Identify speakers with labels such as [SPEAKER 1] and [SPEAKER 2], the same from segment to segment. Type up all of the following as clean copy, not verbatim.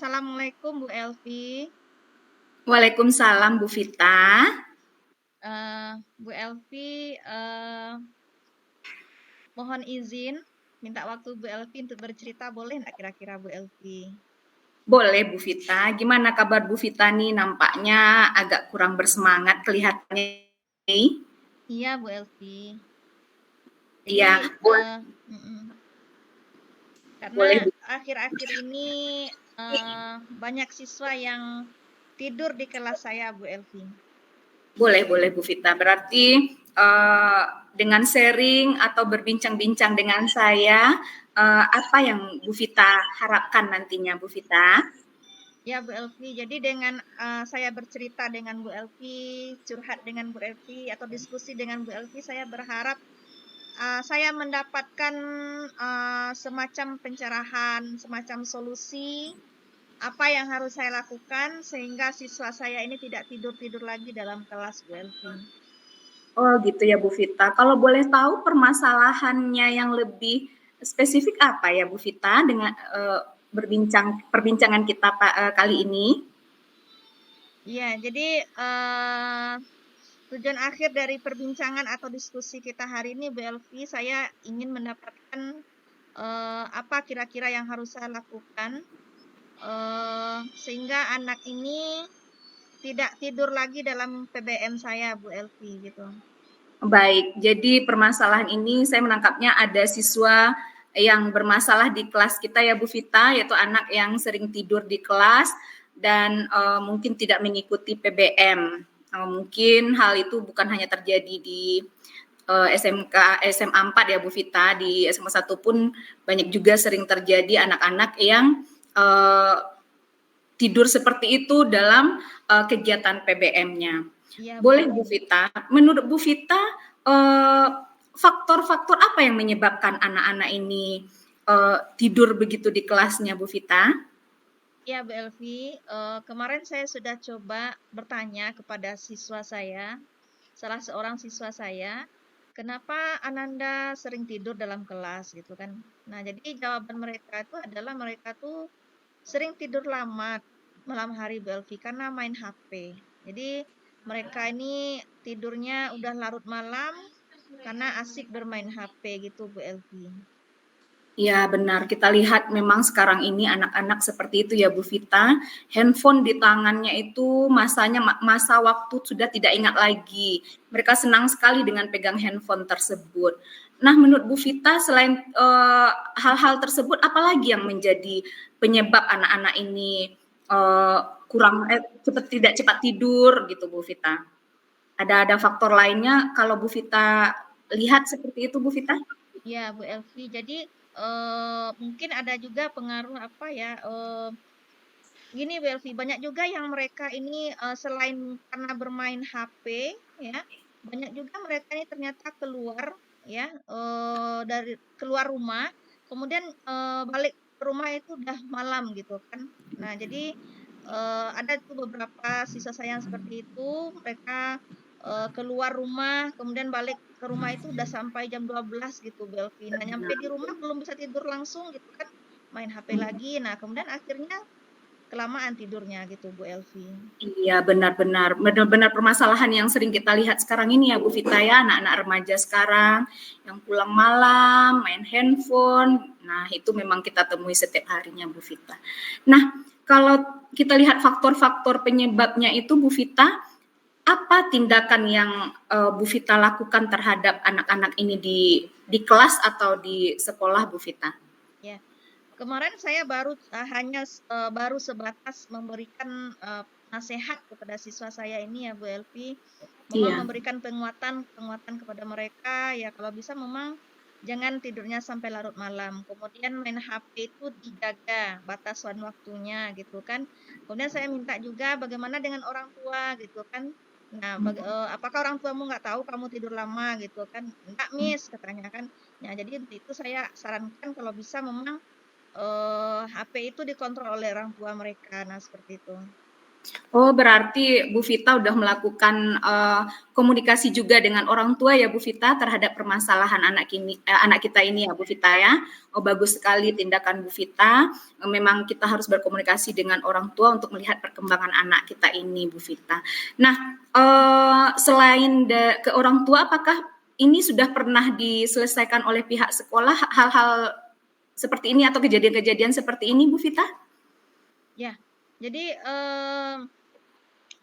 [SPEAKER 1] Assalamualaikum Bu Elvi.
[SPEAKER 2] Waalaikumsalam Bu Vita.
[SPEAKER 1] Bu Elvi, mohon izin minta waktu Bu Elvi untuk bercerita, boleh nggak kira-kira Bu Elvi?
[SPEAKER 2] Boleh Bu Vita. Gimana kabar Bu Vita nih? Nampaknya agak kurang bersemangat kelihatannya nih.
[SPEAKER 1] Iya Bu Elvi. Jadi
[SPEAKER 2] Iya, boleh,
[SPEAKER 1] karena
[SPEAKER 2] boleh Bu.
[SPEAKER 1] akhir-akhir ini banyak siswa yang tidur di kelas saya Bu Elvi.
[SPEAKER 2] Boleh Bu Vita. Berarti dengan sharing atau berbincang-bincang dengan saya, apa yang Bu Vita harapkan nantinya Bu Vita?
[SPEAKER 1] Ya Bu Elvi, jadi dengan saya bercerita dengan Bu Elvi, curhat dengan Bu Elvi atau diskusi dengan Bu Elvi, saya berharap saya mendapatkan semacam pencerahan, semacam solusi apa yang harus saya lakukan sehingga siswa saya ini tidak tidur-tidur lagi dalam kelas Bu Elvi.
[SPEAKER 2] Oh gitu ya Bu Vita. Kalau boleh tahu permasalahannya yang lebih spesifik apa ya Bu Vita dengan perbincangan kita kali ini?
[SPEAKER 1] Iya, jadi tujuan akhir dari perbincangan atau diskusi kita hari ini Bu Elvi, saya ingin mendapatkan apa kira-kira yang harus saya lakukan sehingga anak ini tidak tidur lagi dalam PBM saya Bu Elvi gitu.
[SPEAKER 2] Baik, jadi permasalahan ini saya menangkapnya ada siswa yang bermasalah di kelas kita ya Bu Vita, yaitu anak yang sering tidur di kelas dan mungkin tidak mengikuti PBM. Mungkin hal itu bukan hanya terjadi di SMK SMA 4 ya Bu Vita, di SMA 1 pun banyak juga sering terjadi anak-anak yang tidur seperti itu dalam kegiatan PBM-nya.
[SPEAKER 1] Iya, Bu
[SPEAKER 2] Boleh
[SPEAKER 1] Elvi.
[SPEAKER 2] Bu Vita, menurut Bu Vita faktor-faktor apa yang menyebabkan anak-anak ini tidur begitu di kelasnya Bu Vita?
[SPEAKER 1] Ya, Bu Elvi, kemarin saya sudah coba bertanya kepada siswa saya, salah seorang siswa saya, kenapa Ananda sering tidur dalam kelas gitu kan. Nah, jadi jawaban mereka itu adalah mereka tuh sering tidur lama malam hari Bu Elvi karena main HP. Jadi mereka ini tidurnya udah larut malam karena asik bermain HP gitu Bu Elvi.
[SPEAKER 2] Ya benar, kita lihat memang sekarang ini anak-anak seperti itu ya Bu Vita, handphone di tangannya itu masa waktu sudah tidak ingat lagi. Mereka senang sekali dengan pegang handphone tersebut. Nah, menurut Bu Vita selain hal-hal tersebut apalagi yang menjadi penyebab anak-anak ini tidak cepat tidur gitu Bu Vita? Ada faktor lainnya kalau Bu Vita lihat seperti itu Bu Vita?
[SPEAKER 1] Ya, Bu Elvi. Jadi mungkin ada juga pengaruh apa ya? Gini, Bu Elvi, banyak juga yang mereka ini selain karena bermain HP, ya, banyak juga mereka ini ternyata keluar, ya, dari keluar rumah, kemudian balik ke rumah itu udah malam gitu kan. Nah, jadi ada tuh beberapa siswa saya yang seperti itu, mereka keluar rumah, kemudian balik ke rumah itu udah sampai jam 12 gitu, Bu Elvi. Nah, nyampe di rumah belum bisa tidur langsung gitu kan, main HP lagi. Nah, kemudian akhirnya kelamaan tidurnya gitu Bu Elvi.
[SPEAKER 2] Iya, benar-benar permasalahan yang sering kita lihat sekarang ini ya Bu Vita ya, anak-anak remaja sekarang yang pulang malam, main handphone. Nah, itu memang kita temui setiap harinya Bu Vita. Nah, kalau kita lihat faktor-faktor penyebabnya itu Bu Vita, apa tindakan yang Bu Vita lakukan terhadap anak-anak ini di kelas atau di sekolah Bu Vita?
[SPEAKER 1] Ya, kemarin saya baru hanya baru sebatas memberikan nasihat kepada siswa saya ini ya Bu Elvi. Memang
[SPEAKER 2] Iya.
[SPEAKER 1] memberikan penguatan kepada mereka ya kalau bisa memang jangan tidurnya sampai larut malam. Kemudian main HP itu dijaga batasan waktunya gitu kan. Kemudian saya minta juga bagaimana dengan orang tua gitu kan. Nah, apakah orang tuamu nggak tahu kamu tidur lama gitu kan? Enggak, Miss, katanya kan. Nah, jadi itu saya sarankan kalau bisa memang HP itu dikontrol oleh orang tua mereka. Nah, seperti itu.
[SPEAKER 2] Oh, berarti Bu Vita udah melakukan komunikasi juga dengan orang tua ya Bu Vita terhadap permasalahan anak kita ini ya Bu Vita ya. Oh, bagus sekali tindakan Bu Vita. Memang kita harus berkomunikasi dengan orang tua untuk melihat perkembangan anak kita ini Bu Vita. Nah, selain ke orang tua, apakah ini sudah pernah diselesaikan oleh pihak sekolah hal-hal seperti ini atau kejadian-kejadian seperti ini Bu Vita?
[SPEAKER 1] Ya, jadi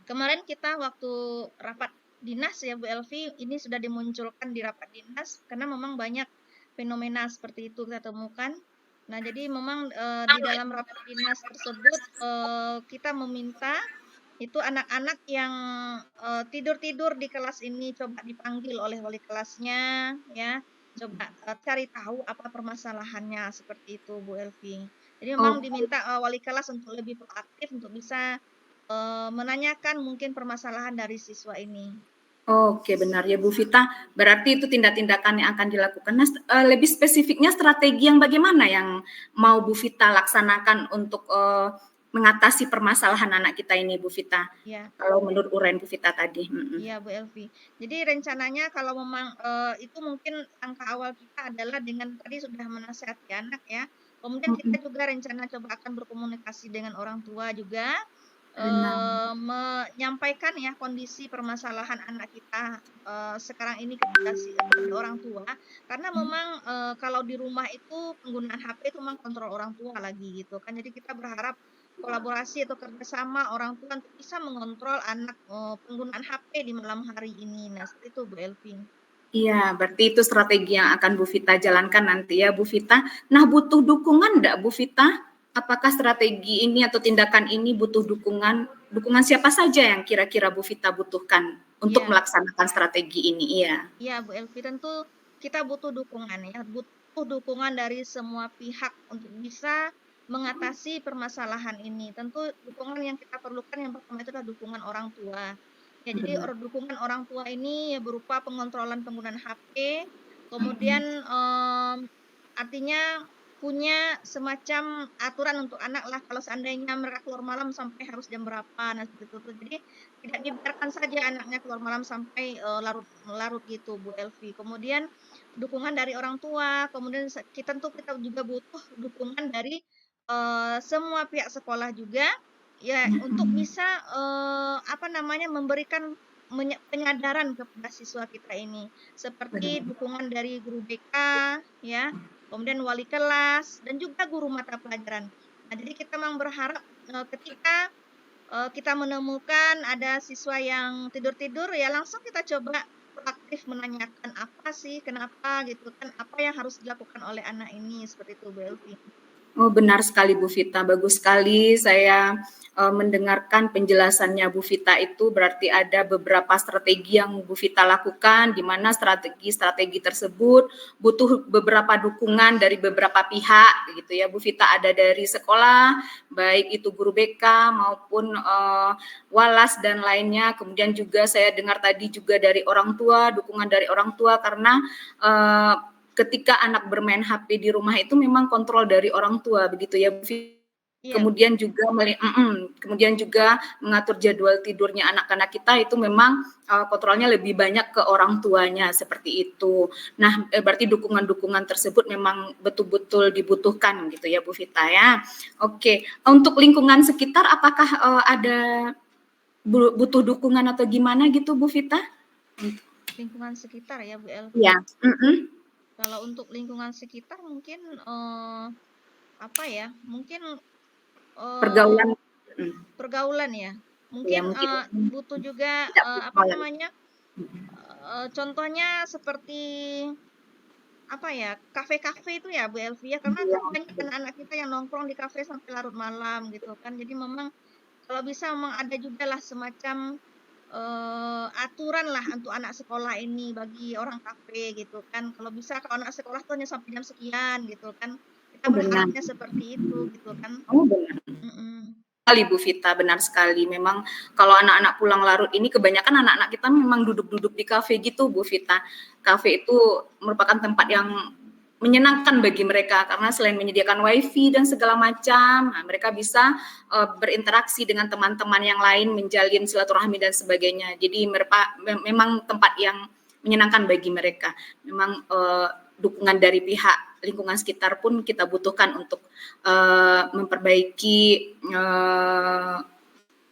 [SPEAKER 1] kemarin kita waktu rapat dinas ya Bu Elvi, ini sudah dimunculkan di rapat dinas karena memang banyak fenomena seperti itu kita temukan. Nah, jadi memang di dalam rapat dinas tersebut kita meminta itu anak-anak yang tidur-tidur di kelas ini coba dipanggil oleh wali kelasnya ya, coba cari tahu apa permasalahannya seperti itu Bu Elvi. Jadi memang
[SPEAKER 2] Oh,
[SPEAKER 1] diminta wali kelas untuk lebih proaktif untuk bisa menanyakan mungkin permasalahan dari siswa ini.
[SPEAKER 2] oke, benar ya Bu Vita. Berarti itu tindak-tindakan yang akan dilakukan. Nah, lebih spesifiknya strategi yang bagaimana yang mau Bu Vita laksanakan untuk mengatasi permasalahan anak kita ini, Bu Vita?
[SPEAKER 1] Ya,
[SPEAKER 2] Kalau menurut uraian Bu Vita tadi.
[SPEAKER 1] iya Bu Elvi. Jadi rencananya kalau memang itu mungkin langkah awal kita adalah dengan tadi sudah menasihati anak ya. Kemudian kita juga rencana coba akan berkomunikasi dengan orang tua juga
[SPEAKER 2] Benar.
[SPEAKER 1] menyampaikan ya kondisi permasalahan anak kita sekarang ini kepada kepada orang tua karena memang kalau di rumah itu penggunaan HP itu memang kontrol orang tua lagi gitu kan. Jadi kita berharap kolaborasi atau kerjasama orang tua untuk bisa mengontrol anak penggunaan HP di malam hari ini. Nah, seperti itu Bu Elvin.
[SPEAKER 2] Iya, berarti itu strategi yang akan Bu Vita jalankan nanti ya Bu Vita. Nah, butuh dukungan enggak Bu Vita? Apakah strategi ini atau tindakan ini butuh dukungan? Dukungan siapa saja yang kira-kira Bu Vita butuhkan untuk
[SPEAKER 1] Iya,
[SPEAKER 2] melaksanakan strategi ini? Iya.
[SPEAKER 1] iya Bu Elvi tentu kita butuh dukungan ya, butuh dukungan dari semua pihak untuk bisa mengatasi permasalahan ini. Tentu dukungan yang kita perlukan yang pertama itu adalah dukungan orang tua. Ya, jadi
[SPEAKER 2] Benar.
[SPEAKER 1] dukungan orang tua ini ya berupa pengontrolan penggunaan HP, kemudian artinya punya semacam aturan untuk anak lah kalau seandainya mereka keluar malam sampai harus jam berapa, nah seperti itu tuh. Jadi tidak dibiarkan saja anaknya keluar malam sampai larut larut gitu Bu Elvi. Kemudian dukungan dari orang tua, kemudian kita juga butuh dukungan dari semua pihak sekolah juga ya untuk bisa apa namanya memberikan penyadaran kepada siswa kita ini seperti
[SPEAKER 2] Benar.
[SPEAKER 1] dukungan dari guru BK ya, kemudian wali kelas dan juga guru mata pelajaran. Nah, jadi kita memang berharap ketika kita menemukan ada siswa yang tidur-tidur ya langsung kita coba proaktif menanyakan apa sih, kenapa gitu kan, apa yang harus dilakukan oleh anak ini seperti itu Bu Elvi.
[SPEAKER 2] Oh, benar sekali Bu Vita, bagus sekali saya mendengarkan penjelasannya Bu Vita itu berarti ada beberapa strategi yang Bu Vita lakukan di mana strategi-strategi tersebut butuh beberapa dukungan dari beberapa pihak gitu ya Bu Vita, ada dari sekolah baik itu guru BK maupun walas dan lainnya, kemudian juga saya dengar tadi juga dari orang tua, dukungan dari orang tua karena ketika anak bermain HP di rumah itu memang kontrol dari orang tua begitu ya Bu.
[SPEAKER 1] Iya,
[SPEAKER 2] Kemudian juga kemudian juga mengatur jadwal tidurnya anak-anak kita itu memang kontrolnya lebih banyak ke orang tuanya seperti itu. Nah, berarti dukungan-dukungan tersebut memang betul-betul dibutuhkan gitu ya Bu Vita ya. Oke, untuk lingkungan sekitar apakah ada butuh dukungan atau gimana gitu Bu Vita?
[SPEAKER 1] lingkungan sekitar ya Bu Elvi.
[SPEAKER 2] Iya.
[SPEAKER 1] Kalau untuk lingkungan sekitar mungkin apa ya? Mungkin eh,
[SPEAKER 2] Pergaulan.
[SPEAKER 1] pergaulan ya.
[SPEAKER 2] Ya
[SPEAKER 1] Mungkin
[SPEAKER 2] mungkin
[SPEAKER 1] butuh juga
[SPEAKER 2] tidak
[SPEAKER 1] apa
[SPEAKER 2] formal.
[SPEAKER 1] namanya? Contohnya seperti apa ya? Kafe-kafe itu ya Bu Elvi ya, karena
[SPEAKER 2] Iya,
[SPEAKER 1] kan banyak anak-anak kita yang nongkrong di kafe sampai larut malam gitu kan. Jadi memang kalau bisa memang ada juga lah semacam aturan lah untuk anak sekolah ini bagi orang kafe gitu kan. Kalau bisa kalau anak sekolah tuh hanya sampai jam sekian gitu kan. Kita
[SPEAKER 2] oh benar.
[SPEAKER 1] berharapnya seperti itu gitu kan.
[SPEAKER 2] Oh benar
[SPEAKER 1] Mhm.
[SPEAKER 2] sekali Bu Vita, benar sekali. Memang kalau anak-anak pulang larut ini kebanyakan anak-anak kita memang duduk-duduk di kafe gitu Bu Vita. Kafe itu merupakan tempat yang menyenangkan bagi mereka karena selain menyediakan wifi dan segala macam, nah, mereka bisa berinteraksi dengan teman-teman yang lain, menjalin silaturahmi dan sebagainya. Jadi memang tempat yang menyenangkan bagi mereka. Memang dukungan dari pihak lingkungan sekitar pun kita butuhkan untuk memperbaiki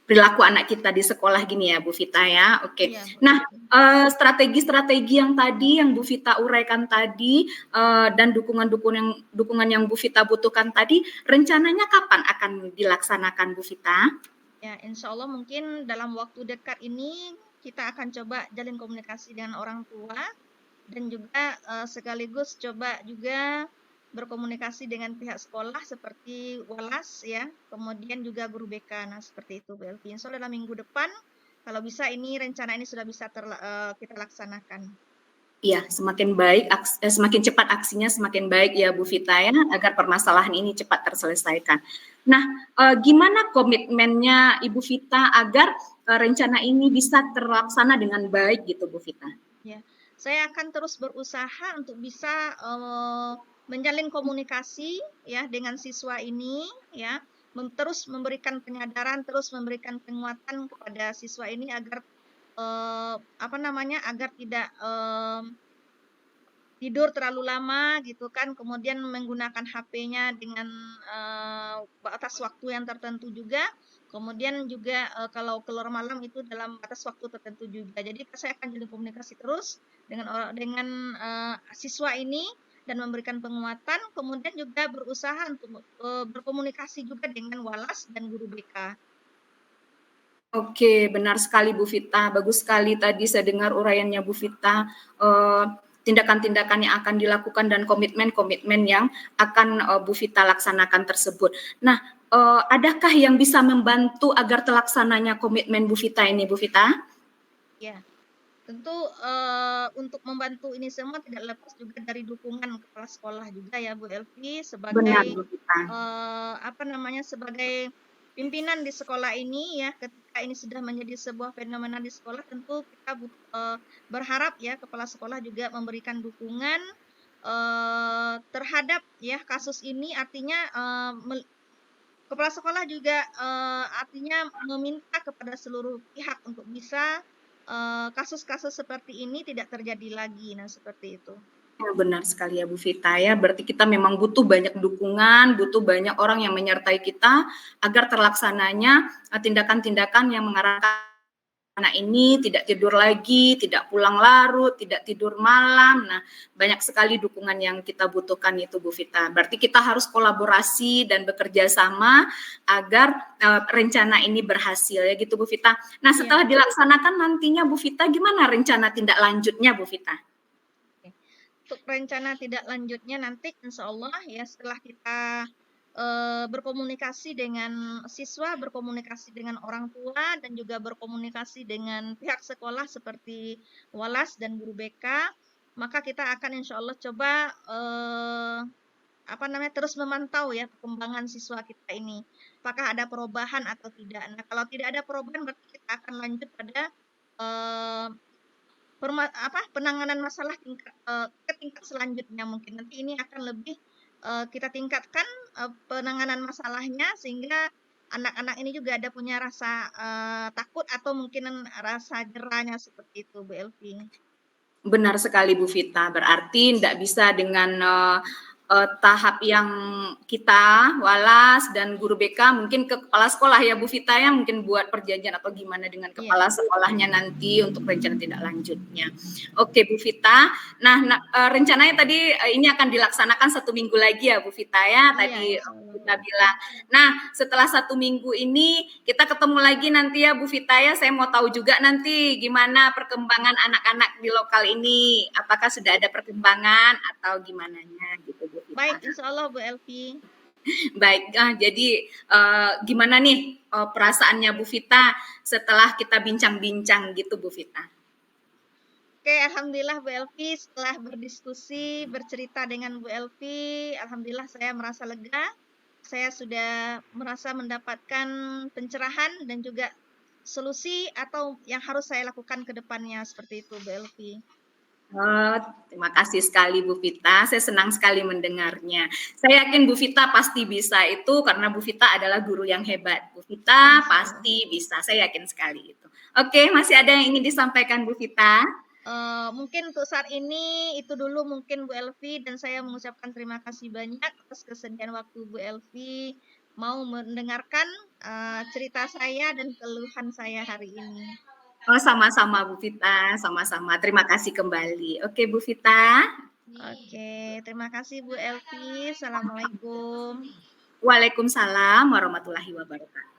[SPEAKER 2] perilaku anak kita di sekolah gini ya Bu Vita ya. Oke.
[SPEAKER 1] Iya,
[SPEAKER 2] Nah,
[SPEAKER 1] betul.
[SPEAKER 2] strategi-strategi yang tadi yang Bu Vita uraikan tadi dan dukungan yang Bu Vita butuhkan tadi rencananya kapan akan dilaksanakan Bu Vita?
[SPEAKER 1] Ya, insya Allah mungkin dalam waktu dekat ini kita akan coba jalin komunikasi dengan orang tua dan juga sekaligus coba juga berkomunikasi dengan pihak sekolah seperti Walas ya, kemudian juga guru BK. Nah, seperti itu Bu Elvi. Insya Allah dalam minggu depan kalau bisa ini rencana ini sudah bisa kita laksanakan.
[SPEAKER 2] Iya, semakin baik, semakin cepat aksinya semakin baik ya Bu Vita ya, agar permasalahan ini cepat terselesaikan. Nah, gimana komitmennya Ibu Vita agar rencana ini bisa terlaksana dengan baik gitu Bu Vita?
[SPEAKER 1] Ya, saya akan terus berusaha untuk bisa menjalin komunikasi ya dengan siswa ini ya, terus memberikan penyadaran, terus memberikan penguatan kepada siswa ini agar apa namanya, agar tidak tidur terlalu lama gitu kan, kemudian menggunakan HP-nya dengan batas waktu yang tertentu juga, kemudian juga kalau keluar malam itu dalam batas waktu tertentu juga. Jadi saya akan jalin komunikasi terus dengan siswa ini dan memberikan penguatan, kemudian juga berusaha untuk berkomunikasi juga dengan Walas dan guru BK.
[SPEAKER 2] Oke, benar sekali Bu Vita. Bagus sekali tadi saya dengar uraiannya Bu Vita. Tindakan-tindakan yang akan dilakukan dan komitmen-komitmen yang akan Bu Vita laksanakan tersebut. Nah, adakah yang bisa membantu agar terlaksananya komitmen Bu Vita ini, Bu Vita?
[SPEAKER 1] Ya, tentu untuk membantu ini semua tidak lepas juga dari dukungan kepala sekolah juga ya Bu Elvi
[SPEAKER 2] Benar,
[SPEAKER 1] sebagai
[SPEAKER 2] Bu Vita.
[SPEAKER 1] apa namanya sebagai pimpinan di sekolah ini ya ketika ini sudah menjadi sebuah fenomena di sekolah tentu kita berharap ya kepala sekolah juga memberikan dukungan terhadap ya kasus ini artinya kepala sekolah juga artinya meminta kepada seluruh pihak untuk bisa kasus-kasus seperti ini tidak terjadi lagi. Nah, seperti itu.
[SPEAKER 2] Ya, benar sekali ya Bu Vita ya. Berarti kita memang butuh banyak dukungan, butuh banyak orang yang menyertai kita agar terlaksananya tindakan-tindakan yang mengarahkan anak ini tidak tidur lagi, tidak pulang larut, tidak tidur malam. Nah, banyak sekali dukungan yang kita butuhkan itu Bu Vita. Berarti kita harus kolaborasi dan bekerja sama agar rencana ini berhasil ya gitu Bu Vita. Nah,
[SPEAKER 1] Iya.
[SPEAKER 2] setelah dilaksanakan nantinya Bu Vita gimana rencana tindak lanjutnya Bu Vita?
[SPEAKER 1] Untuk rencana tidak lanjutnya nanti insya Allah ya setelah kita berkomunikasi dengan siswa, berkomunikasi dengan orang tua, dan juga berkomunikasi dengan pihak sekolah seperti Walas dan guru BK, maka kita akan insya Allah coba apa namanya terus memantau ya perkembangan siswa kita ini, apakah ada perubahan atau tidak. Nah, kalau tidak ada perubahan berarti kita akan lanjut pada eh, penanganan masalah ke tingkat selanjutnya mungkin nanti ini akan lebih kita tingkatkan penanganan masalahnya sehingga anak-anak ini juga ada punya rasa takut atau mungkin rasa jerahnya seperti itu Bu Elvi.
[SPEAKER 2] Benar sekali Bu Vita, berarti tidak bisa dengan tahap yang kita, Walas dan guru BK mungkin ke kepala sekolah ya Bu Vita ya, mungkin buat perjanjian atau gimana dengan
[SPEAKER 1] Iya.
[SPEAKER 2] kepala sekolahnya nanti untuk rencana tindak lanjutnya. Oke Bu Vita, nah rencananya tadi ini akan dilaksanakan 1 minggu lagi ya Bu Vita ya,
[SPEAKER 1] Iya,
[SPEAKER 2] tadi
[SPEAKER 1] insya Allah.
[SPEAKER 2] kita bilang. Nah, setelah 1 minggu ini kita ketemu lagi nanti ya Bu Vita ya. Saya mau tahu juga nanti gimana perkembangan anak-anak di lokal ini. Apakah sudah ada perkembangan atau gimana gitu Bu Vita.
[SPEAKER 1] Baik, insya Allah Bu Elvi.
[SPEAKER 2] Baik, jadi gimana nih perasaannya Bu Vita setelah kita bincang-bincang gitu Bu Vita?
[SPEAKER 1] Oke, alhamdulillah Bu Elvi setelah berdiskusi, bercerita dengan Bu Elvi, alhamdulillah saya merasa lega. Saya sudah merasa mendapatkan pencerahan dan juga solusi atau yang harus saya lakukan ke depannya seperti itu Bu Elvi.
[SPEAKER 2] Oh, terima kasih sekali Bu Vita, saya senang sekali mendengarnya. Saya yakin Bu Vita pasti bisa itu karena Bu Vita adalah guru yang hebat. Bu Vita
[SPEAKER 1] Insya Allah.
[SPEAKER 2] pasti bisa, saya yakin sekali itu. Oke, masih ada yang ingin disampaikan Bu Vita?
[SPEAKER 1] Mungkin untuk saat ini itu dulu mungkin Bu Elvi dan saya mengucapkan terima kasih banyak atas kesediaan waktu Bu Elvi mau mendengarkan cerita saya dan keluhan saya hari ini.
[SPEAKER 2] Oh, sama-sama Bu Vita, sama-sama. Terima kasih kembali. Oke, Bu Vita.
[SPEAKER 1] Oke, terima kasih Bu Elvi. Assalamualaikum.
[SPEAKER 2] Waalaikumsalam warahmatullahi wabarakatuh.